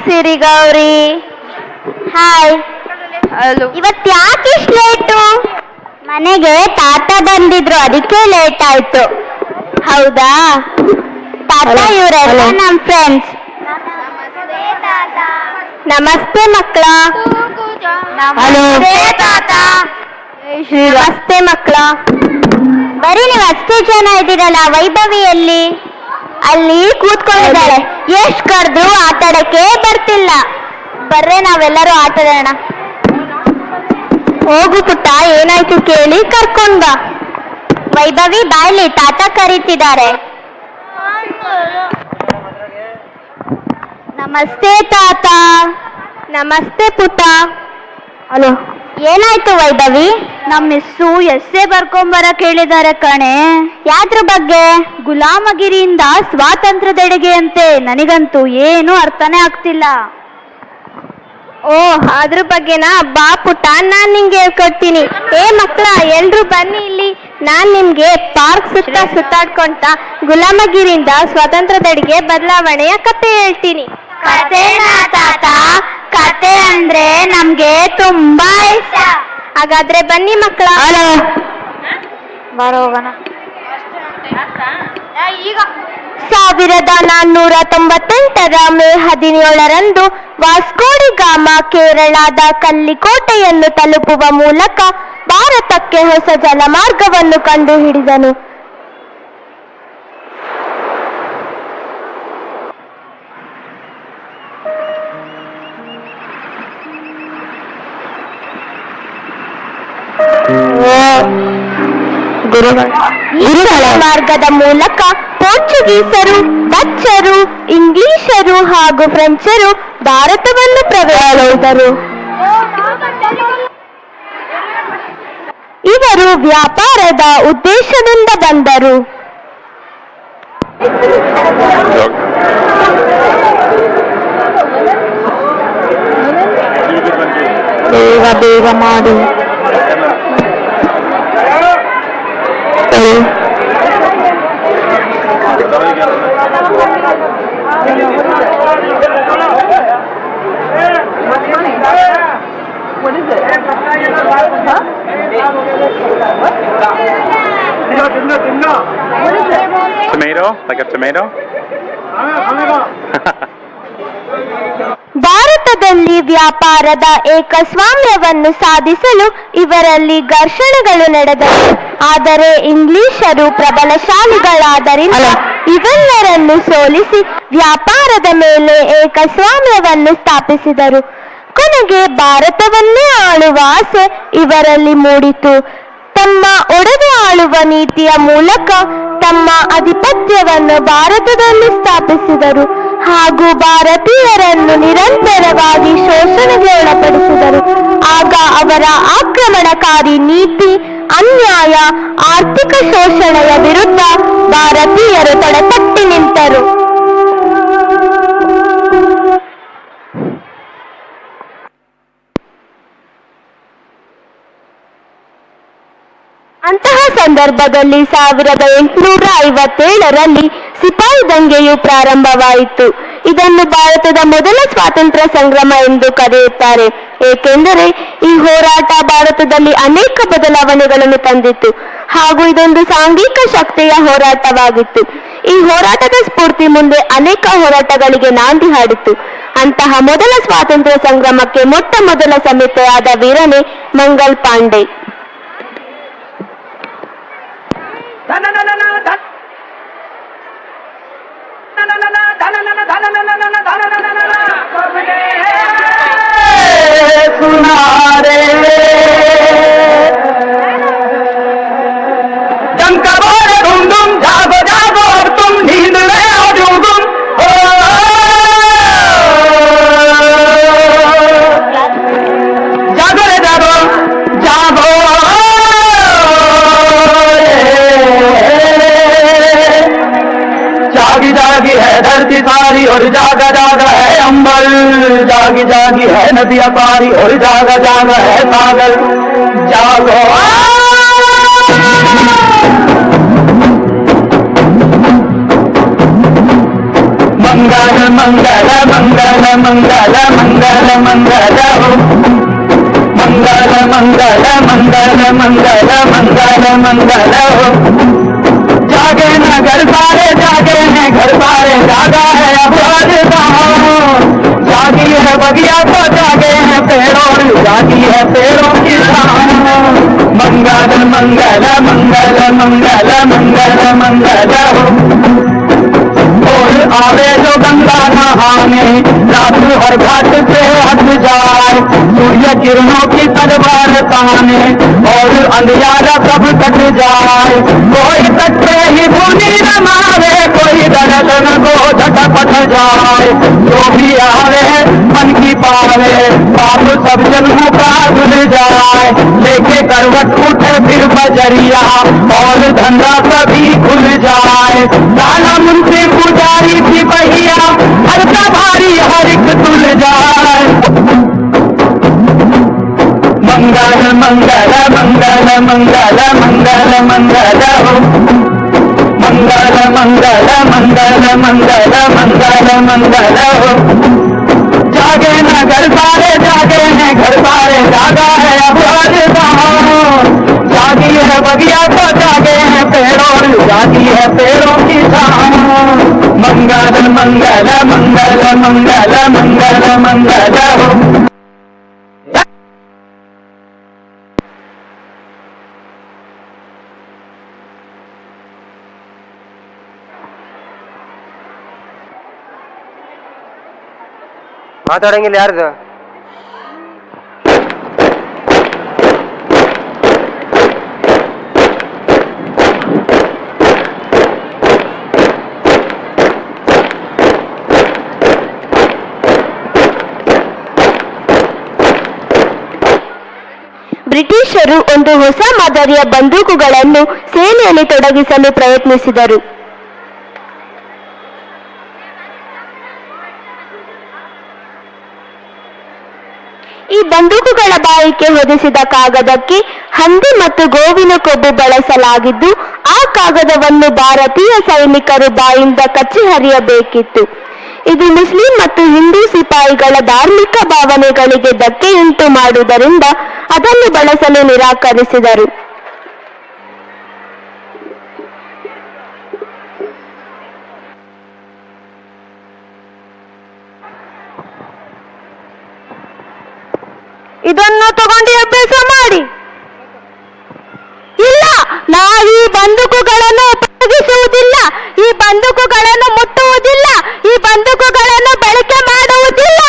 ಸಿರಿ Gauri. Hi. ಇವತ್ತು ಯಾಕೆ ಇಷ್ಟು ಲೇಟು? ಮನೆಗೆ ತಾತ ಬಂದಿದ್ರು, ಅದಕ್ಕೆ ಲೇಟ್ ಆಯ್ತು. ಹೌದಾ? ತಾತ ಇವರೆಲ್ಲ ನಮ್ಮ ಫ್ರೆಂಡ್ಸ್. ನಮಸ್ತೆ ಮಕ್ಕಳ. ನಮಸ್ತೆ ತಾತ. ನಮಸ್ತೆ ಮಕ್ಕಳ. ಬರೀ ನೀವು ಅಷ್ಟೇ ಜನ ಇದ್ದೀರಲ್ಲ, ವೈಭವಿಯಲ್ಲಿ ಅಲ್ಲಿ ಕೂತ್ಕೊಂಡಿದ್ದಾರೆ. ಎಷ್ಟು ಕರೆದ್ರು ಆಟಾಡಕ್ಕೆ ಬರ್ತಿಲ್ಲ. ಬರ್ರೆ ನಾವೆಲ್ಲರೂ ಆಟಾಡೋಣ. ಹೋಗು ಪುಟ್ಟ, ಏನಾಯ್ತು ಕೇಳಿ ಕರ್ಕೊಂಡ್ ಬಾ. ವೈಭವಿ ಬಾಯ್ಲಿ, ತಾತ ಕರೀತಿದ್ದಾರೆ. ನಮಸ್ತೆ ತಾತ. ನಮಸ್ತೆ ಪುಟ್ಟ. ಹಲೋ. ಏನಾಯ್ತು ವೈಭವಿ? ನಮ್ಮ ಮಿಸ್ಸು ಎಸ್ಸೆ ಬರ್ಕೊಂಬರಕ್ ಹೇಳಿದ್ದಾರೆ ಕಣೆ. ಯಾದ್ರ ಬಗ್ಗೆ? ಗುಲಾಮಗಿರಿಯಿಂದ ಸ್ವಾತಂತ್ರ್ಯದೆಡೆಗೆ ಅಂತೆ. ನನಗಂತೂ ಏನು ಅರ್ಥನೇ ಆಗ್ತಿಲ್ಲ. ಓ, ಅದ್ರ ಬಗ್ಗೆನಾ? ಬಾ ಪುಟ್ಟ, ನಾನ್ ನಿಂಗೆ ಹೇಳ್ಕೊಡ್ತೀನಿ. ಏ ಮಕ್ಕಳ, ಎಲ್ರು ಬನ್ನಿ ಇಲ್ಲಿ. ನಾನ್ ನಿಮ್ಗೆ ಪಾರ್ಕ್ ಸುತ್ತಾಡ್ಕೊಂತ ಗುಲಾಮಗಿರಿಯಿಂದ ಸ್ವಾತಂತ್ರ್ಯದೆಡೆಗೆ ಬದಲಾವಣೆಯ ಕತೆ ಹೇಳ್ತೀನಿ. ಕತೆನಾ ತಾತ? ಕತೆ ಅಂದ್ರೆ ನಮ್ಗೆ ತುಂಬಾ ಇಷ್ಟ. ಹಾಗಾದ್ರೆ ಬನ್ನಿ ಮಕ್ಕಳ. ಬರೋಣ. 1498ರ ಮೇ 17ರಂದು ವಾಸ್ಕೋಡಿ ಗಾಮ ಕೇರಳದ ಕಲ್ಲಿಕೋಟೆಯನ್ನು ತಲುಪುವ ಮೂಲಕ ಭಾರತಕ್ಕೆ ಹೊಸ ಜಲಮಾರ್ಗವನ್ನು ಕಂಡುಹಿಡಿದನು. ಮಾರ್ಗದ ಮೂಲಕ ಪೋರ್ಚುಗೀಸರು, ಡಚ್ಚರು, ಇಂಗ್ಲಿಷರು ಹಾಗೂ ಫ್ರೆಂಚರು ಭಾರತವನ್ನು ಪ್ರವೇಶಿಸಿದರು. ಇವರು ವ್ಯಾಪಾರದ ಉದ್ದೇಶದಿಂದ ಬಂದರು. ಬೇಗ ಬೇಗ ಮಾಡಿ. What is it? Huh? Tomato? Like a tomato? ಭಾರತದಲ್ಲಿ ವ್ಯಾಪಾರದ ಏಕಸ್ವಾಮ್ಯವನ್ನು ಸಾಧಿಸಲು ಇವರಲ್ಲಿ ಘರ್ಷಣೆಗಳು ನಡೆದವು. ಆದರೆ ಇಂಗ್ಲಿಷರು ಪ್ರಬಲಶಾಲಿಗಳಾದ್ದರಿಂದ ಇವೆಲ್ಲರನ್ನು ಸೋಲಿಸಿ ವ್ಯಾಪಾರದ ಮೇಲೆ ಏಕಸ್ವಾಮ್ಯವನ್ನು ಸ್ಥಾಪಿಸಿದರು. ಕೊನೆಗೆ ಭಾರತವನ್ನೇ ಆಳುವ ಆಸೆ ಇವರಲ್ಲಿ ಮೂಡಿತು. ತಮ್ಮ ಒಡೆದು ಆಳುವ ನೀತಿಯ ಮೂಲಕ ತಮ್ಮ ಆಧಿಪತ್ಯವನ್ನು ಭಾರತದಲ್ಲಿ ಸ್ಥಾಪಿಸಿದರು ಹಾಗೂ ಭಾರತೀಯರನ್ನು ನಿರಂತರವಾಗಿ ಶೋಷಣೆಗೆ ಒಳಪಡಿಸಿದರು. ಆಗ ಅವರ ಆಕ್ರಮಣಕಾರಿ ನೀತಿ, ಅನ್ಯಾಯ, ಆರ್ಥಿಕ ಶೋಷಣೆಯ ವಿರುದ್ಧ ಭಾರತೀಯರು ತಡೆತಟ್ಟಿ ನಿಂತರು. ಅಂತಹ ಸಂದರ್ಭದಲ್ಲಿ 1857ರಲ್ಲಿ ಸಿಪಾಯಿ ದಂಗೆಯು ಪ್ರಾರಂಭವಾಯಿತು. ಇದನ್ನು ಭಾರತದ ಮೊದಲ ಸ್ವಾತಂತ್ರ್ಯ ಸಂಗ್ರಾಮ ಎಂದು ಕರೆಯುತ್ತಾರೆ. ಏಕೆಂದರೆ ಈ ಹೋರಾಟ ಭಾರತದಲ್ಲಿ ಅನೇಕ ಬದಲಾವಣೆಗಳನ್ನು ತಂದಿತ್ತು ಹಾಗೂ ಇದೊಂದು ಸಾಂಘಿಕ ಶಕ್ತಿಯ ಹೋರಾಟವಾಗಿತ್ತು. ಈ ಹೋರಾಟದ ಸ್ಫೂರ್ತಿ ಮುಂದೆ ಅನೇಕ ಹೋರಾಟಗಳಿಗೆ ನಾಂದಿ ಹಾಡಿತು. ಅಂತಹ ಮೊದಲ ಸ್ವಾತಂತ್ರ್ಯ ಸಂಗ್ರಾಮಕ್ಕೆ ಮೊಟ್ಟ ಮೊದಲ ಸಮಿತಿಯಾದ ವೀರನೇ ಮಂಗಲ್ ಪಾಂಡೆ. जागी है धरती सारी और जागा जागा है अंबर, जागी जागी है नदियां पारी और जागा जागा है सागर। जागो मंगल मंगल मंगल मंगल मंगल मंगल हो मंगल मंगल मंगल मंगल मंगल मंगल हो जागे न घर सारे जागे हैं घर सारे जागा है अब आज जागी है बगिया तो जागे हैं पेड़ों जागी है पेड़ों की शान मंगल मंगल मंगल मंगल मंगल मंगल हो और आवे जो गंगा नहाने रात और घाट से हट जाए सूर्य किरणों की तलवार ताने और अंधियारा सब कट जाए कोई तट पे ही भूमि रमावे कोई दर्शन को झटपट जाए जो भी आवे मन की पावे पाप सब जन्मों का धुल जाए लेके करवट उठे फिर बजरिया और धंधा सभी खुल जाए लाला मुंशी पुजारी की बहिया हर का भारी हर एक तुल जाए मंगल मंगल मंगल मंगल मंगल मंगल हो मंगल मंगल मंगल मंगल मंगल मंगल हो जागे न घर सारे जागे हैं घर सारे जागा है अब आज जागी है बगिया तो जागे हैं पेड़ों जागी है पेड़ों की शान मंगल मंगल मंगल मंगल मंगल मंगल हो ಮಾತಾಡಂಗಿಲ್ಲ ಯಾರ್ದು ಬ್ರಿಟಿಷರು ಒಂದು ಹೊಸ ಮಾದರಿಯ ಬಂದೂಕುಗಳನ್ನು ಸೇನೆಯಲ್ಲಿ ತೊಡಗಿಸಲು ಪ್ರಯತ್ನಿಸಿದರು. ಈ ಬಂದೂಕುಗಳ ಬಾಯಿಗೆ ಹೊದಿಸಿದ ಕಾಗದಕ್ಕೆ ಹಂದಿ ಮತ್ತು ಗೋವಿನ ಕೊಬ್ಬು ಬಳಸಲಾಗಿದ್ದು ಆ ಕಾಗದವನ್ನು ಭಾರತೀಯ ಸೈನಿಕರು ಬಾಯಿಂದ ಕಚ್ಚಿ ಹರಿಯಬೇಕಿತ್ತು. ಇದು ಮುಸ್ಲಿಂ ಮತ್ತು ಹಿಂದೂ ಸಿಪಾಯಿಗಳ ಧಾರ್ಮಿಕ ಭಾವನೆಗಳಿಗೆ ಧಕ್ಕೆಯುಂಟು ಮಾಡುವುದರಿಂದ ಅದನ್ನು ಬಳಸಲು ನಿರಾಕರಿಸಿದರು. ಇದನ್ನು ತಗೊಂಡು ಅಭ್ಯಾಸ ಮಾಡಿ. ಇಲ್ಲ, ನಾವು ಈ ಬಂದೂಕುಗಳನ್ನು ಉಪಯೋಗಿಸುವುದಿಲ್ಲ, ಈ ಬಂದೂಕುಗಳನ್ನು ಮುಟ್ಟುವುದಿಲ್ಲ, ಈ ಬಂದೂಕುಗಳನ್ನು ಬಳಕೆ ಮಾಡುವುದಿಲ್ಲ.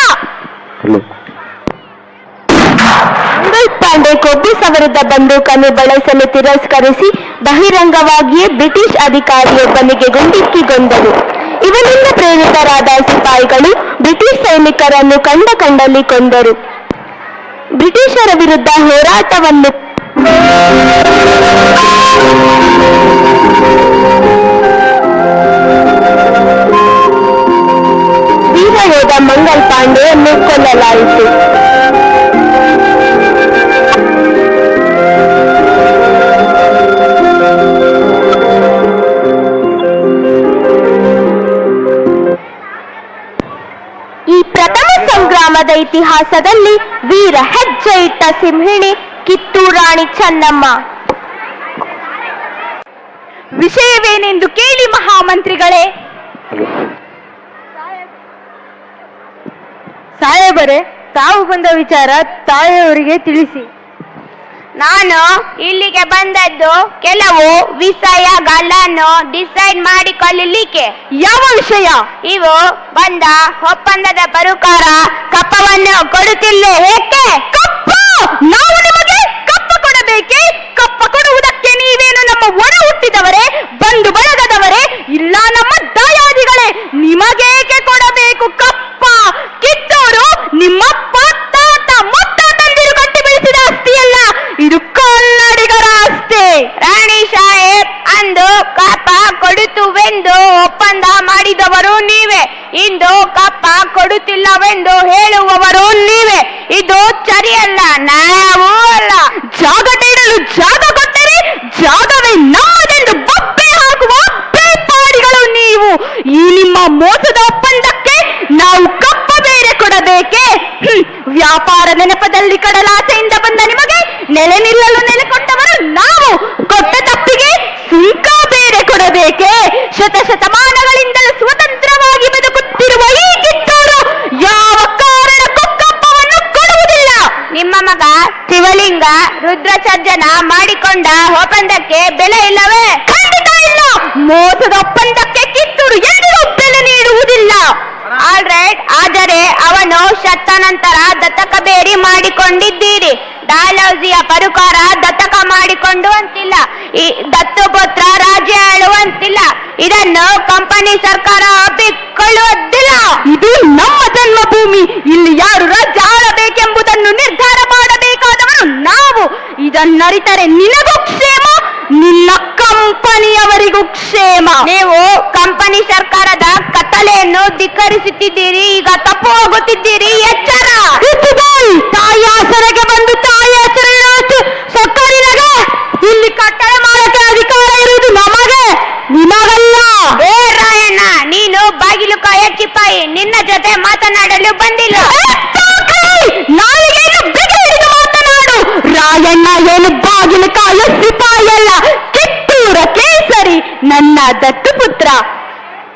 ಪಾಂಡೆ ಕೊಬ್ಬು ಸವರಿದ ಬಂದೂಕನ್ನು ಬಳಸಲು ತಿರಸ್ಕರಿಸಿ ಬಹಿರಂಗವಾಗಿಯೇ ಬ್ರಿಟಿಷ್ ಅಧಿಕಾರಿಯೊಬ್ಬನಿಗೆ ಗುಂಡಿಕ್ಕಿಗೊಂಡರು. ಇವನಿಂದ ಪ್ರೇರಿತರಾದ ಸಿಪಾಯಿಗಳು ಬ್ರಿಟಿಷ್ ಸೈನಿಕರನ್ನು ಕಂಡಲ್ಲಿ ಕೊಂದರು. ಬ್ರಿಟಿಷರ ವಿರುದ್ಧ ಹೋರಾಟವನ್ನು ವೀರಯೋಧ ಮಂಗಲ್ ಪಾಂಡೆಯನ್ನು ಕೊಲ್ಲಲಾಯಿತು. ಈ ಪ್ರಥಮ ಸಂಗ್ರಾಮದ ಇತಿಹಾಸದಲ್ಲಿ ವೀರ ಹೆಜ್ಜೆ ಇಟ್ಟ ಸಿಂಹಿಣಿ ಕಿತ್ತೂರು ರಾಣಿ ಚೆನ್ನಮ್ಮ. ವಿಷಯವೇನೆಂದು ಕೇಳಿ ಮಹಾಮಂತ್ರಿಗಳೇ. ಸಾಹೇಬರೇ, ತಾವು ಬಂದ ವಿಚಾರ ತಾಯಿಯವರಿಗೆ ತಿಳಿಸಿ. ನಾನು ಇಲ್ಲಿಗೆ ಬಂದದ್ದು ಕೆಲವು ವಿಷಯಗಳನ್ನು ಡಿಸೈಡ್ ಮಾಡಿಕೊಳ್ಳಲಿಕ್ಕೆ. ಯಾವ ವಿಷಯ? ಇವು ಬಂದ ಒಪ್ಪಂದದ ಪ್ರಕಾರ ಕಪ್ಪವನ್ನು ಕೊಡುತ್ತಿಲ್ಲ. ಏಕೆ ಕಪ್ಪ? ನಾವು ನಿಮಗೆ ಕಪ್ಪ ಕೊಡಬೇಕೆ? ಕಪ್ಪ ಕೊಡುವುದಕ್ಕೆ ನೀವೇನು ನಮ್ಮ ಒಡ ಹುಟ್ಟಿದವರೇ, ಬಂಧು ಬಳಗದವರೇ, ಇಲ್ಲ ನಮ್ಮ ದಾಯಾದಿಗಳೇ? ನಿಮಗೇಕೆ ಕೊಡಬೇಕು ಕಪ್ಪ? ಕಿತ್ತೂರು ನಿಮ್ಮಪ್ಪ ತಾತ ಮುತ್ತಾತಂದಿರು ಕಟ್ಟಿ ಬೆಳೆಸಿದ ಆಸ್ತಿಯಲ್ಲ, ಇದು ಕನ್ನಡಿಗರ ಆಸ್ತಿ. ರಾಣಿ ಸಾಹೇಬ್ ಅಂದು ಕಪ್ಪ ಕೊಡುತ್ತುವೆಂದು ಒಪ್ಪಂದ ಮಾಡಿದವರು ನೀವೇ, ಇಂದು ಕಪ್ಪ ಕೊಡುತ್ತಿಲ್ಲವೆಂದು ಹೇಳುವವರು ನೀವೇ. ಇದು ಸರಿಯಲ್ಲ, ನ್ಯಾಯವೂ ಅಲ್ಲ. ಜಾಗ ನೀಡಲು ಜಾಗ ಕೊಟ್ಟರೆ ಜಾಗವೇ ನಮ್ಮದೆಂದು ಬೊಬ್ಬೆ ಹಾಕುವ ಬೇಪಾಡಿಗಳು ನೀವು. ಈ ನಿಮ್ಮ ಮೋಸದ ಒಪ್ಪಂದ ವ್ಯಾಪಾರ ನೆನಪದಲ್ಲಿ ಕಡಲಾಸೆಯಿಂದ ಬಂದ ನಿಮಗೆ ನೆಲೆ ನಿಲ್ಲಲು ನೆಲೆ ಕೊಟ್ಟವರು ನಾವು. ಕೊಟ್ಟ ತಪ್ಪಿಗೆ ಸುಂಕ ಬೇರೆ ಕೊಡಬೇಕೆ? ಶತಶತಮಾನಗಳಿಂದಲೂ ಸ್ವತಂತ್ರವಾಗಿ ಬದುಕುತ್ತಿರುವ ಈ ಕಿತ್ತೂರು ಯಾವ ಕಾರಣಕ್ಕೂ ಕಪ್ಪವನ್ನು ಕೊಡುವುದಿಲ್ಲ. ನಿಮ್ಮ ಮಗ ಶಿವಲಿಂಗ ರುದ್ರಸರ್ಜನ ಮಾಡಿಕೊಂಡ ಒಪ್ಪಂದಕ್ಕೆ ಬೆಲೆ ಇಲ್ಲವೇ? ಖಂಡಿತ ಇಲ್ಲ. ಮೋಸದ ಒಪ್ಪಂದಕ್ಕೆ ಕಿತ್ತೂರು ಎಂದಿಗೂ ಬೆಲೆ ನೀಡುವುದಿಲ್ಲ. ಆಲ್ರೈಟ್, ಆದರೆ ಅವನು ಸತ್ತ ನಂತರ ದತ್ತಕ ಬೇಡಿ ಮಾಡಿಕೊಂಡಿದ್ದೀರಿ. ಡಾಲೌಸಿಯ ಪರುಕಾರ ದತ್ತಕ ಮಾಡಿಕೊಂಡು ಅಂತಿಲ್ಲ, ಈ ದತ್ತುಪುತ್ರ ರಾಜ್ಯ ಆಳುವಂತಿಲ್ಲ. ಇದನ್ನು ಕಂಪನಿ ಸರ್ಕಾರ ಒಪ್ಪಿಕೊಳ್ಳುವುದಿಲ್ಲ. ಇದು ನಮ್ಮ ಜನ್ಮಭೂಮಿ. ಇಲ್ಲಿ ಯಾರು ರಾಜ್ಯ ಆಳಬೇಕೆಂಬುದನ್ನು ನಿರ್ಧಾರ ಮಾಡಬೇಕಾದವರು ನಾವು. ಇದನ್ನರಿತರೆ ನಿನಗೂ ಕ್ಷೇಮ, ನಿನ್ನ ಕಂಪನಿಯವರಿಗೂ ಕ್ಷೇಮ. ನೀವು ಕಂಪನಿ ಸರ್ಕಾರದ ಕತ್ತಲೆಯನ್ನು ಧಿಕ್ಕರಿಸುತ್ತಿದ್ದೀರಿ. ಈಗ ತಪ್ಪು ಹೋಗುತ್ತಿದ್ದೀರಿ. ಎಚ್ಚರ. ತಾಯಿ ಆಸರೆಗೆ ಬಂದು ತಾಯಿ ಹೆಸರು ಇಡುವಷ್ಟು ಸರ್ಕಾರಿನಗೆ ಇಲ್ಲಿ ಕಟ್ಟಳೆ ಮಾಡಕ್ಕೆ ಅಧಿಕಾರ ಇರುವುದು ನಮಗೆ, ನಿಮಗಲ್ಲ. ಏ ರಾಯಣ್ಣ, ನೀನು ಬಾಗಿಲು ಕಾಯ ಚಿಪ್ಪಾಯಿ. ನಿನ್ನ ಜೊತೆ ಮಾತನಾಡಲು ಬಂದಿಲ್ಲ. ನಾಯಿಗೆಯನ್ನು ಬಿಗಿ ಹಿಡಿದು ಮಾತನಾಡು. ರಾಯಣ್ಣ ಏನು ಬಾಗಿಲು ಕಾಯ ಸಿಪಾಯಿಯಲ್ಲ, ಕಿತ್ತೂರ ಕೇಸರಿ, ನನ್ನ ದತ್ತುಪುತ್ರ.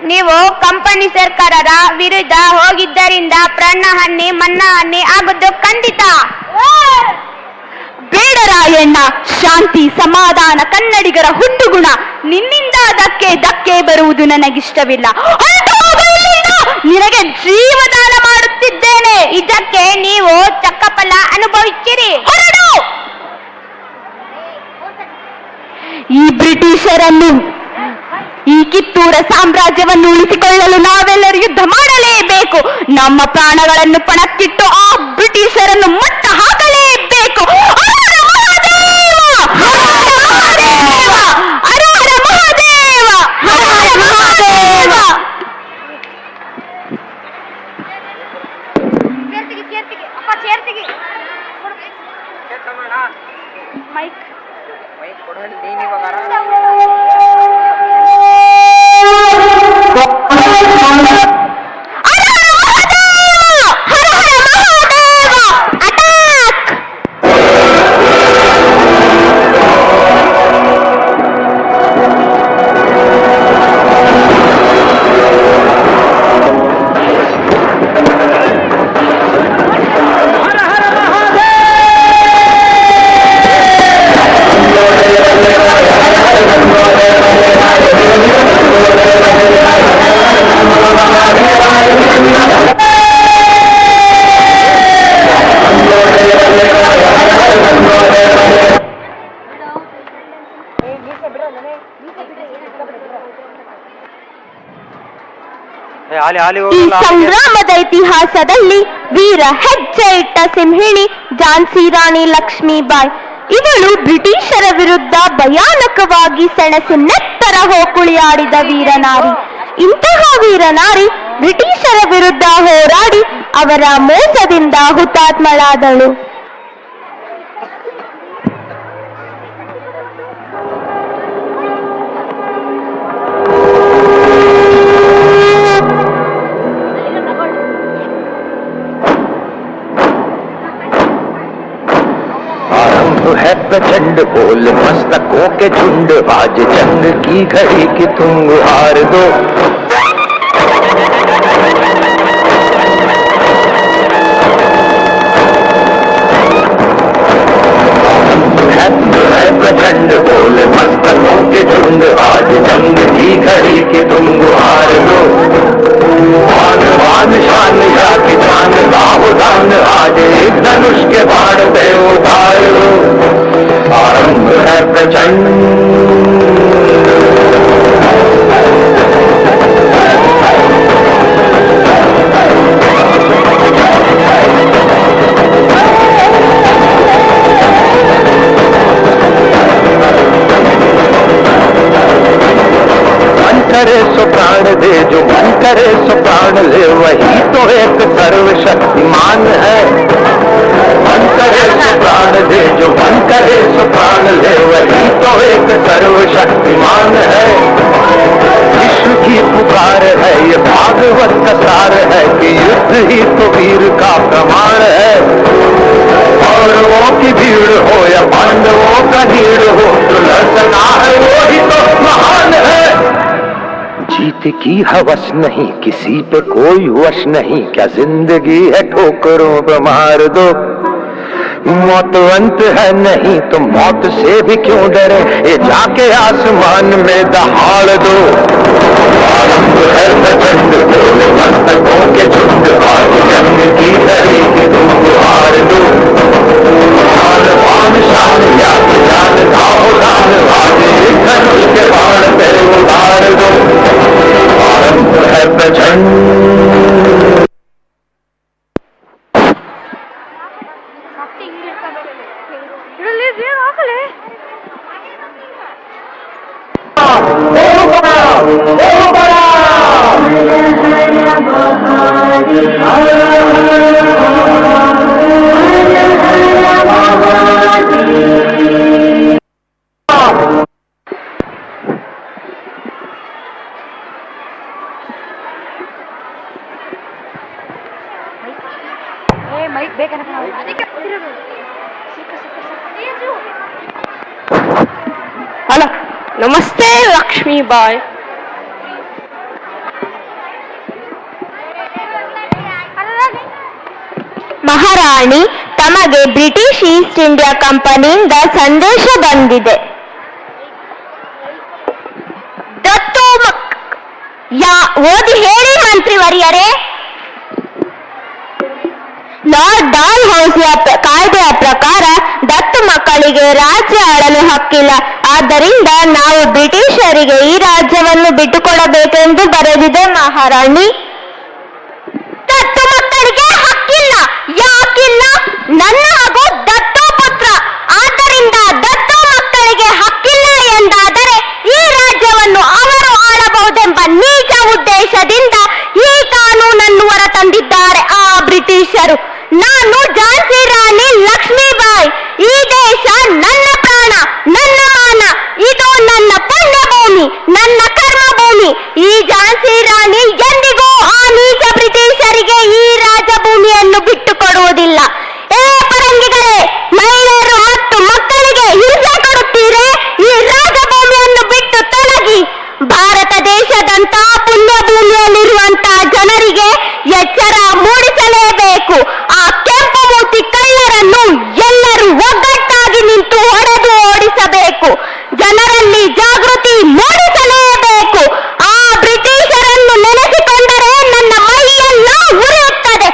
ನೀವು ಕಂಪನಿ ಸರ್ಕಾರದ ವಿರುದ್ಧ ಹೋಗಿದ್ದರಿಂದ ಪ್ರಾಣಹಾನಿ ಮನ್ನಹಾನಿ ಆಗುವುದು ಖಂಡಿತ. ಬೇಡ ರಾಯಣ್ಣ, ಶಾಂತಿ ಸಮಾಧಾನ ಕನ್ನಡಿಗರ ಹುಟ್ಟುಗುಣ. ನಿನ್ನಿಂದ ಧಕ್ಕೆ ಬರುವುದು ನನಗಿಷ್ಟವಿಲ್ಲ. ನಿನಗೆ ಜೀವದಾನ ಮಾಡುತ್ತಿದ್ದೇನೆ. ಇದಕ್ಕೆ ನೀವು ಚಕ್ಕಫಲ ಅನುಭವಿಸಿರಿ. ಹೊರಡು. ಈ ಬ್ರಿಟಿಷರನ್ನು, ಈ ಕಿತ್ತೂರ ಸಾಮ್ರಾಜ್ಯವನ್ನು ಉಳಿಸಿಕೊಳ್ಳಲು ನಾವೆಲ್ಲರೂ ಯುದ್ಧ ಮಾಡಲೇಬೇಕು. ನಮ್ಮ ಪ್ರಾಣಗಳನ್ನು ಪಣಕ್ಕಿಟ್ಟು ಆ ಬ್ರಿಟಿಷರನ್ನು ಮಟ್ಟ ಹಾಕಲೇಬೇಕು. ಹರ ಹರ ಮಹಾದೇವ, ಹರ ಹರ ಮಹಾದೇವ, ಹರ ಹರ ಮಹಾದೇವ, ಹರ ಹರ ಮಹಾದೇವ. ಮೈಕ್ ಈ ಸಂಗ್ರಾಮದ ಇತಿಹಾಸದಲ್ಲಿ ವೀರ ಹೆಜ್ಜೆ ಇಟ್ಟ ಸಿಂಹಿಣಿ ಝಾನ್ಸಿ ರಾಣಿ ಲಕ್ಷ್ಮೀಬಾಯಿ. ಇವಳು ಬ್ರಿಟಿಷರ ವಿರುದ್ಧ ಭಯಾನಕವಾಗಿ ಸೆಣಸಿ ನೆತ್ತರ ಹೋಕುಳಿಯಾಡಿದ ವೀರನಾರಿ. ಇಂತಹ ವೀರನಾರಿ ಬ್ರಿಟಿಷರ ವಿರುದ್ಧ ಹೋರಾಡಿ ಅವರ ಮೋಸದಿಂದ ಹುತಾತ್ಮಳಾದಳು. है प्रचंड बोल मस्तकों के झुंड, आज जंग की घड़ी की तुम हार दो। है प्रचंड बोल मस्तकों के झुंड, आज जंग की घड़ी की तुम हार दो। मान मान शान या की जान गाओ दान, आज एक धनुष के बाण पे उतार दो। आरंभ है प्रचंड करे सो प्राण दे, जो मन करे सो प्राण ले, वही तो एक सर्वशक्तिमान है। मन करे सो प्राण दे, जो मन करे सो प्राण ले, वही तो एक सर्वशक्तिमान है। विश्व की पुकार है, ये भागवत का सार है कि युद्ध ही तो वीर का प्रमाण है। नीड़ हो तो लड़ना है वो ही तो महान है। जीत की हवस नहीं, किसी पे कोई वश नहीं, क्या जिंदगी है ठोकरों पे मार दो। मौत अंत है नहीं तो मौत से भी क्यों डरे, ये जाके आसमान में दहाड़ दो। आरंभ है प्रचंड बोले मस्तकों के झुंड, आज जंग की तरीके तुम गुहार दो। शान पान शान याद जान दाओ दान, आज धनुष के बाण पे उतार दो। आरंभ है प्रचंड। ಹಲೋ, ನಮಸ್ತೆ ಲಕ್ಷ್ಮೀಬಾಯಿ. ಮಹಾರಾಣಿ, ತಮಗೆ ಬ್ರಿಟಿಷ್ ಈಸ್ಟ್ ಇಂಡಿಯಾ ಕಂಪನಿಯಿಂದ ಸಂದೇಶ ಬಂದಿದೆ. ದತ್ತು ಓದಿ ಹೇಳಿ ಮಂತ್ರಿವರಿಯರೇ. ಲಾರ್ಡ್ ಡಾಲ್ ಹೌಸಿಯ ಕಾಯ್ದೆಯ ಪ್ರಕಾರ ದತ್ತು ಮಕ್ಕಳಿಗೆ ರಾಜ್ಯ ಆಳಲು ಹಕ್ಕಿಲ್ಲ. ಆದ್ದರಿಂದ ನಾವು ಬ್ರಿಟಿಷರಿಗೆ ಈ ರಾಜ್ಯವನ್ನು ಬಿಟ್ಟುಕೊಡಬೇಕೆಂದು ಬರೆದಿದೆ ಮಹಾರಾಣಿ. ದತ್ತು ಮಕ್ಕಳಿಗೆ ಹಕ್ಕಿಲ್ಲ. ಯಾಕಿಲ್ಲ? ನನ್ನ ಮಗು ದತ್ತು ಪುತ್ರ. ಆದ್ದರಿಂದ ದತ್ತು ಮಕ್ಕಳಿಗೆ ಹಕ್ಕಿಲ್ಲ ಎಂದಾದರೆ ಈ ರಾಜ್ಯವನ್ನು ಅವರು ಆಳಬಹುದೆಂಬ ನೀಚ ಉದ್ದೇಶದಿಂದ ಈ ಕಾನೂನನ್ನು ಹೊರತಂದಿದ್ದಾರೆ ಆ ಬ್ರಿಟಿಷರು. ನಾನು ಝಾನ್ಸಿ ರಾಣಿ ಲಕ್ಷ್ಮೀಬಾಯಿ. ಈ ದೇಶ ನನ್ನ ಪ್ರಾಣ, ನನ್ನ ಮಾನ. ಇದು ನನ್ನ ಪುಣ್ಯ ಭೂಮಿ, ನನ್ನ ಕರ್ಮ ಭೂಮಿ. ಈ ಝಾನ್ಸಿ ರಾಣಿ ಎಂದಿಗೂ ಆ ನೀಚ ಬ್ರಿಟಿಷರಿಗೆ ಈ ರಾಜಭೂಮಿಯನ್ನು ಬಿಟ್ಟು ಕೊಡುವುದಿಲ್ಲ. ಏ ಪರಂಗಿಗಳೇ, ಮಹಿಳೆಯರು ಮತ್ತು ಮಕ್ಕಳಿಗೆ ಹಿಂಸೆ ಕೊಡುತ್ತೀರೇ? ಈ ರಾಜಭೂಮಿಯನ್ನು ಬಿಟ್ಟು ತೊಲಗಿ. ಭಾರತ ದೇಶದಂತಹ ಪುಣ್ಯ ಭೂಮಿಯಲ್ಲಿರುವಂತಹ ಜನರಿಗೆ ಎಚ್ಚರ ಮೂಡಿಸಲೇಬೇಕು. ಆ ಕೆಂಪು ಮೂತಿ ಕಳ್ಳರನ್ನು ಎಲ್ಲರೂ ಒಗ್ಗಟ್ಟಾಗಿ ನಿಂತು ಹೊಡೆದು ಓಡಿಸಬೇಕು. ಜನರಲ್ಲಿ ಜಾಗೃತಿ ಮೂಡಿಸಲೇಬೇಕು. ಆ ಬ್ರಿಟಿಷರನ್ನು ನೆನೆಸಿಕೊಂಡರೆ ನನ್ನ ಮೈಯೆಲ್ಲ ಉರಿಯುತ್ತದೆ.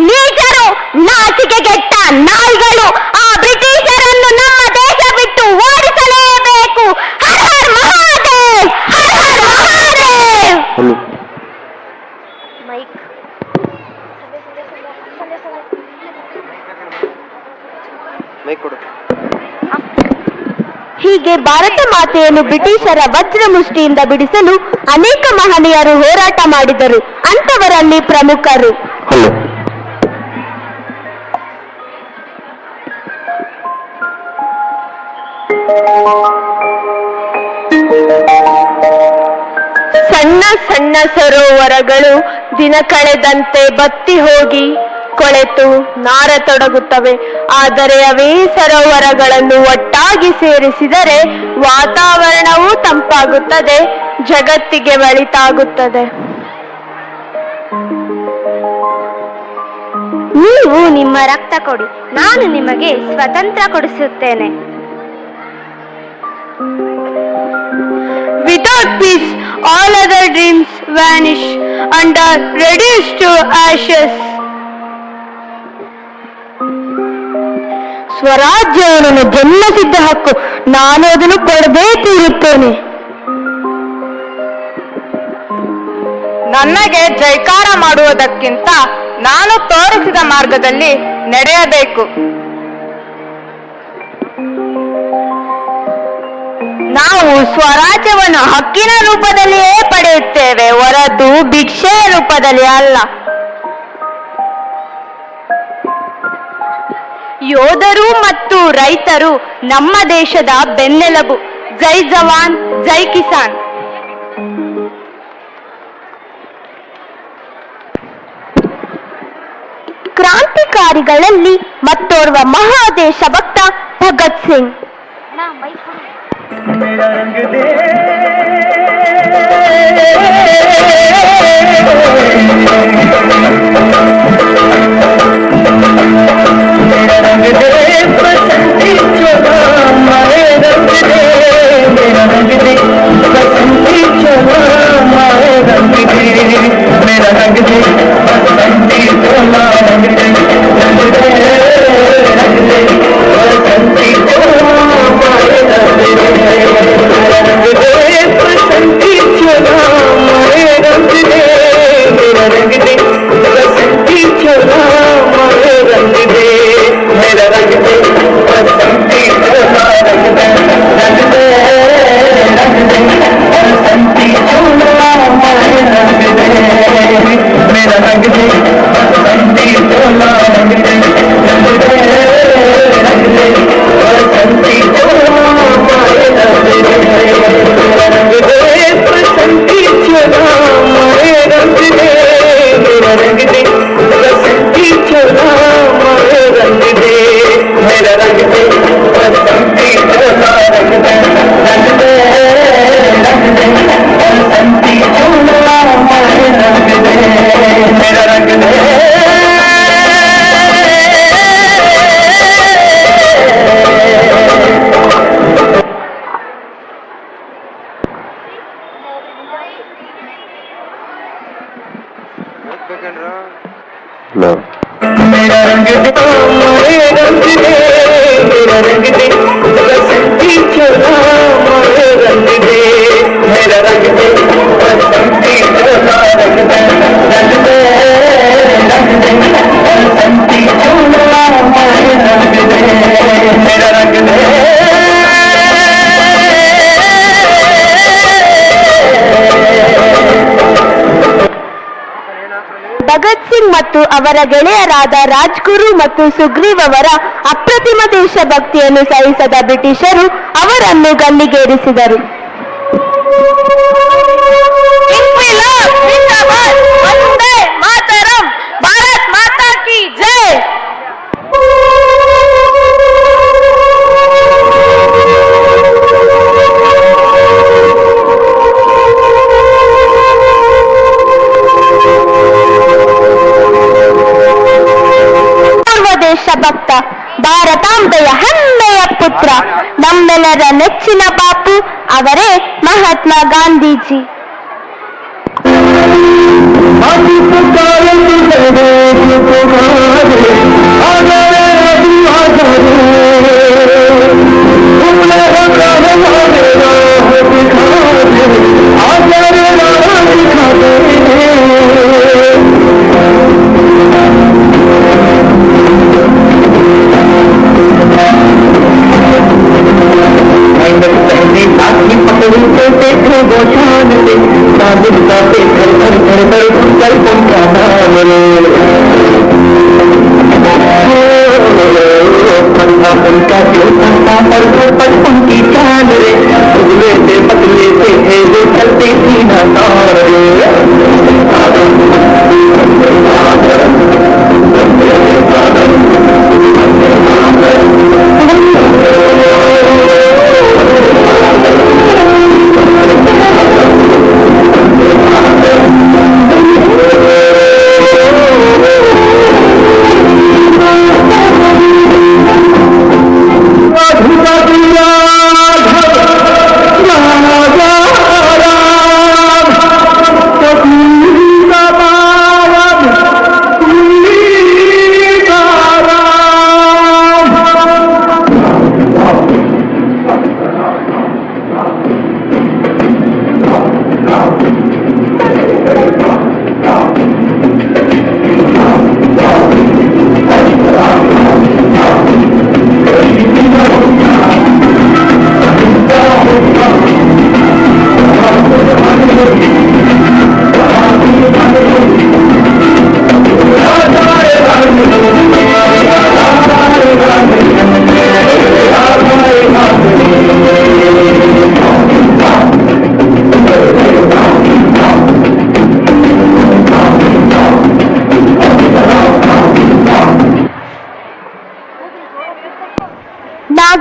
ನೀಚರು, ನಾಚಿಕೆಗೆಟ್ಟ ನಾಯಿಗಳು, ಆ ಬ್ರಿಟಿಷರನ್ನು ನಮ್ಮ ದೇಶ ಬಿಟ್ಟು ಓಡಿಸಲೇಬೇಕು. ಹರ ಹರ್ ಮಹಾದೇವ್, ಹರ ಹರ್ ಮಹಾದೇವ್. ಮೈಕ್ ಹೀಗೆ ಭಾರತ ಮಾತೆಯನ್ನು ಬ್ರಿಟಿಷರ ವಜ್ರ ಮುಷ್ಟಿಯಿಂದ ಬಿಡಿಸಲು ಅನೇಕ ಮಹನೀಯರು ಹೋರಾಟ ಮಾಡಿದರು. ಅಂಥವರಲ್ಲಿ ಪ್ರಮುಖರು ಸಣ್ಣ ಸಣ್ಣ ಸರೋವರಗಳು ದಿನ ಕಳೆದಂತೆ ಬತ್ತಿ ಹೋಗಿ ಕೊಳೆತು ನಾರತೊಡಗುತ್ತವೆ. ಆದರೆ ಅವೇ ಸರೋವರಗಳನ್ನು ಒಟ್ಟಾಗಿ ಸೇರಿಸಿದರೆ ವಾತಾವರಣವೂ ತಂಪಾಗುತ್ತದೆ, ಜಗತ್ತಿಗೆ ಒಳಿತಾಗುತ್ತದೆ. ನೀವು ನಿಮ್ಮ ರಕ್ತ ಕೊಡಿ, ನಾನು ನಿಮಗೆ ಸ್ವತಂತ್ರ ಕೊಡಿಸುತ್ತೇನೆ. Without peace, all other dreams vanish and are reduced to ashes. ಸ್ವರಾಜ್ಯ ನನ್ನ ಜನ್ಮಸಿದ್ಧ ಹಕ್ಕು, ನಾನು ಅದನ್ನು ಪಡೆದೇ ತೀರುತ್ತೇನೆ. ನನಗೆ ಜೈಕಾರ ಮಾಡುವುದಕ್ಕಿಂತ ನಾನು ತೋರಿಸಿದ ಮಾರ್ಗದಲ್ಲಿ ನಡೆಯಬೇಕು. ನಾವು ಸ್ವರಾಜ್ಯವನ್ನು ಹಕ್ಕಿನ ರೂಪದಲ್ಲಿಯೇ ಪಡೆಯುತ್ತೇವೆ, ಹೊರತು ಭಿಕ್ಷೆಯ ರೂಪದಲ್ಲಿ ಅಲ್ಲ. ಯೋಧರು ಮತ್ತು ರೈತರು ನಮ್ಮ ದೇಶದ ಬೆನ್ನೆಲುಬು. ಜೈ ಜವಾನ್, ಜೈ ಕಿಸಾನ್. ಕ್ರಾಂತಿಕಾರಿಗಳಲ್ಲಿ ಮತ್ತೋರ್ವ ಮಹಾದೇಶ ಭಕ್ತ ಭಗತ್ ಸಿಂಗ್. मेरा रंग दे मेरा रंग दे बसंती चोला मारे रंग दे मेरा रंग दे बसंती चोला मारे रंग दे मेरा रंग दे बसंती चोला रंग दे बसंती चोला मारे रंग दे मेरा रंग दे बसंती चोला मारे रंग दे मेरा रंग दे बसंती चोला मारे रंग दे मेरा रंग दे बसंती चोला रंग दे रंग दे रंग दे बसंती चोला मारे रंग दे मेरा रंग दे बसंती चोला रंग दे रंग दे रंग दे बसंती चोला मारे रंग दे मेरा रंग दे बसंती चोला मारे रंग दे मेरा रंग दे बसंती चोला मारे रंग दे मेरा रंग दे बसंती चोला रंग दे रंग दे रंग दे बसंती चोला मारे रंग दे मेरा रंग दे मेरा रंग दे मारे रंग दे मेरा रंग दे बसंती चोला मारे रंग दे मेरा रंग दे बसंती चोला रंग दे रंग दे रंग दे बसंती चोला मारे रंग दे मेरा रंग दे ಭಗತ್ ಸಿಂಗ್ ಮತ್ತು ಅವರ ಗೆಳೆಯರಾದ ರಾಜ್ಗುರು ಮತ್ತು ಸುಗ್ರೀವ್ ಅವರ ಅಪ್ರತಿಮ ದೇಶಭಕ್ತಿಯನ್ನು ಸಹಿಸದ ಬ್ರಿಟಿಷರು ಅವರನ್ನು ಗಲ್ಲಿಗೇರಿಸಿದರು. ಇನ್ಕ್ವಿಲಾಬ್ ಜಿಂದಾಬಾದ್, ವಂದೇ ಮಾತರಂ, ಭಾರತ್ ಮಾತಾ ಕಿ ಜೈ. ದೇಶಭಕ್ತ ಭಾರತಾಂಬೆಯ ಹೆಮ್ಮೆಯ ಪುತ್ರ ನಮ್ಮೆಲ್ಲರ ನೆಚ್ಚಿನ ಬಾಪು ಅವರೇ ಮಹಾತ್ಮ ಗಾಂಧೀಜಿ. घर घर घर घर घर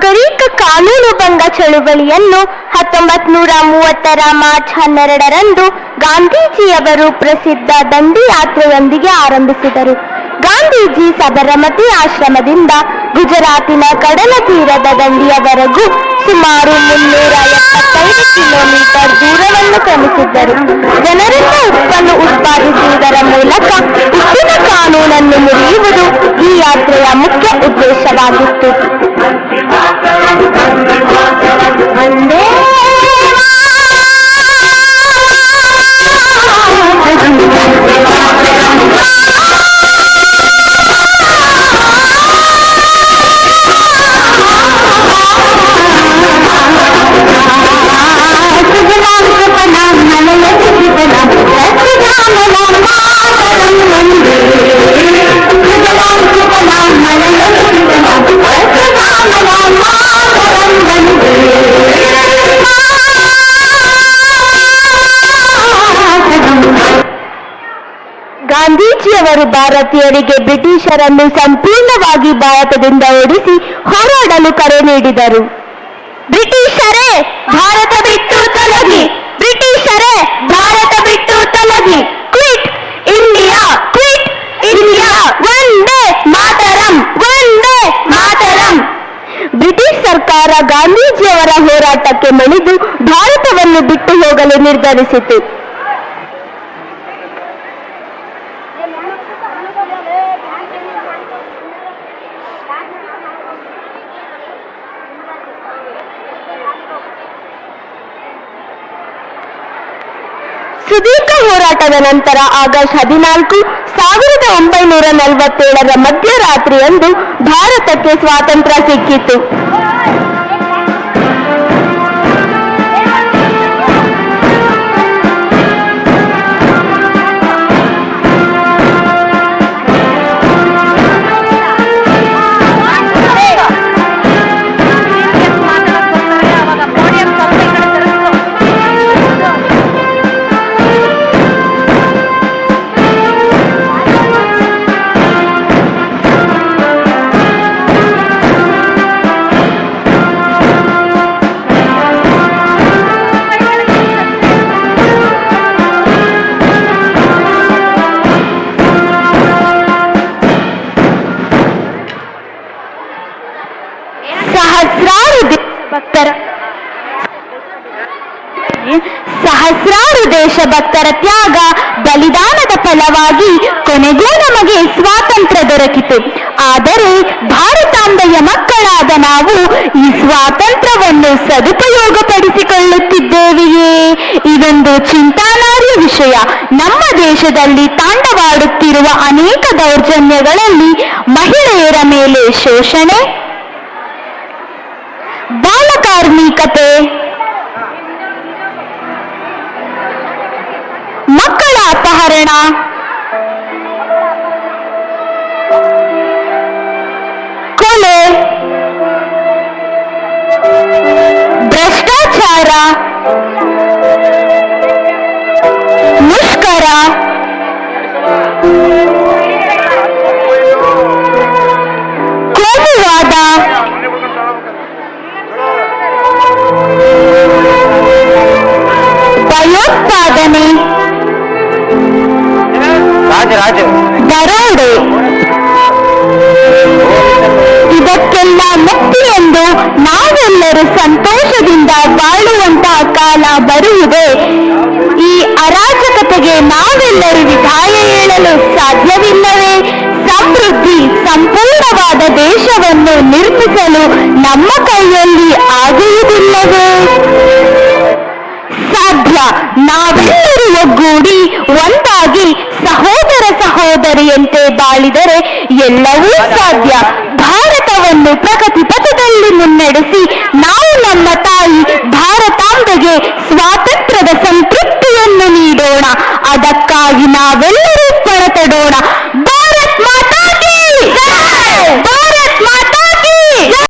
ನಾಗರಿಕ ಕಾನೂನು ಭಂಗ ಚಳುವಳಿಯನ್ನು 1930 ಮಾರ್ಚ್ 12ರಂದು ಗಾಂಧೀಜಿಯವರು ಪ್ರಸಿದ್ಧ ದಂಡಿ ಯಾತ್ರೆಯೊಂದಿಗೆ ಆರಂಭಿಸಿದರು. ಗಾಂಧೀಜಿ ಸಬರಮತಿ ಆಶ್ರಮದಿಂದ ಗುಜರಾತಿನ ಕಡಲ ತೀರದ ದಂಡಿಯವರೆಗೂ ಸುಮಾರು 375 ಕಿಲೋಮೀಟರ್ ದೂರವನ್ನು ಕ್ರಮಿಸಿದ್ದರು. ಜನರಿಂದ ಉಪ್ಪನ್ನು ಉತ್ಪಾದಿಸುವುದರ ಮೂಲಕ ಉಪ್ಪಿನ ಕಾನೂನನ್ನು ಮುರಿಯುವುದು ಈ ಯಾತ್ರೆಯ ಮುಖ್ಯ ಉದ್ದೇಶವಾಗಿತ್ತು. ಗಾಂಧೀಜಿಯವರು ಭಾರತೀಯರಿಗೆ ಬ್ರಿಟಿಷರನ್ನು ಸಂಪೂರ್ಣವಾಗಿ ಭಾರತದಿಂದ ಓಡಿಸಿ ಹೋರಾಡಲು ಕರೆ ನೀಡಿದರು. ಬ್ರಿಟಿಷರೇ ಭಾರತ ಬಿಟ್ಟು ತೊಲಗಿ, ಬ್ರಿಟಿಷರೇ ಭಾರತ ಬಿಟ್ಟು ತೊಲಗಿ, quit India, quit India, Vande Mataram, Vande Mataram. British ಸರ್ಕಾರ ಗಾಂಧೀಜಿಯವರ ಹೋರಾಟಕ್ಕೆ ಮಣಿದು ಭಾರತವನ್ನು ಬಿಟ್ಟು ಹೋಗಲು ನಿರ್ಧರಿಸಿತು. ಸುದೀರ್ಘ ಹೋರಾಟದ ನಂತರ ಆಗಸ್ಟ್ 14, 1947ರ ಮಧ್ಯರಾತ್ರಿಯಂದು ಭಾರತಕ್ಕೆ ಸ್ವಾತಂತ್ರ್ಯ ಸಿಕ್ಕಿತು. ಸಹಸ್ರಾರು ದೇಶಭಕ್ತರ ತ್ಯಾಗ ಬಲಿದಾನದ ಫಲವಾಗಿ ಕೊನೆಗೂ ನಮಗೆ ಸ್ವಾತಂತ್ರ್ಯ ದೊರಕಿತು. ಆದರೆ ಭಾರತಾಂಬೆಯ ಮಕ್ಕಳಾದ ನಾವು ಈ ಸ್ವಾತಂತ್ರ್ಯವನ್ನು ಸದುಪಯೋಗಪಡಿಸಿಕೊಳ್ಳುತ್ತಿದ್ದೇವೆಯೇ? ಇದೊಂದು ಚಿಂತಾನಾರ್ಹ ವಿಷಯ. ನಮ್ಮ ದೇಶದಲ್ಲಿ ತಾಂಡವಾಡುತ್ತಿರುವ ಅನೇಕ ದೌರ್ಜನ್ಯಗಳಲ್ಲಿ ಮಹಿಳೆಯರ ಮೇಲೆ ಶೋಷಣೆ, ಬಾಲಕಾರ್ಮಿಕತೆ, ಮಕ್ಕಳ ಅಪಹರಣ, ಕೊಲೆ, ಭ್ರಷ್ಟಾಚಾರ, ಮುಷ್ಕರ, ಕೋಮುವಾದ, ಭಯೋತ್ಪಾದನೆ, ದರೋಡೆ, ಇದಕ್ಕೆಲ್ಲ ಮುಕ್ತಿ ಎಂದು ನಾವೆಲ್ಲರೂ ಸಂತೋಷದಿಂದ ಬಾಳುವಂತಹ ಕಾಲ ಬರುವುದೇ? ಈ ಅರಾಜಕತೆಗೆ ನಾವೆಲ್ಲರೂ ವಿದಾಯ ಹೇಳಲು ಸಾಧ್ಯವಿಲ್ಲವೇ? ಸಮೃದ್ಧಿ ಸಂಪೂರ್ಣವಾದ ದೇಶವನ್ನು ನಿರ್ಮಿಸಲು ನಮ್ಮ ಕೈಯಲ್ಲಿ ಆಗುವುದಿಲ್ಲವೇ? ಸಾಧ್ಯ. ನಾವೆಲ್ಲರೂ ಒಗ್ಗೂಡಿ ಒಂದಾಗಿ ಸಹೋದರ ಸಹೋದರಿಯಂತೆ ಬಾಳಿದರೆ ಎಲ್ಲವೂ ಸಾಧ್ಯ. ಭಾರತವನ್ನು ಪ್ರಗತಿ ಪಥದಲ್ಲಿ ಮುನ್ನಡೆಸಿ ನಾವು ನಮ್ಮ ತಾಯಿ ಭಾರತಾಂಬೆಗೆ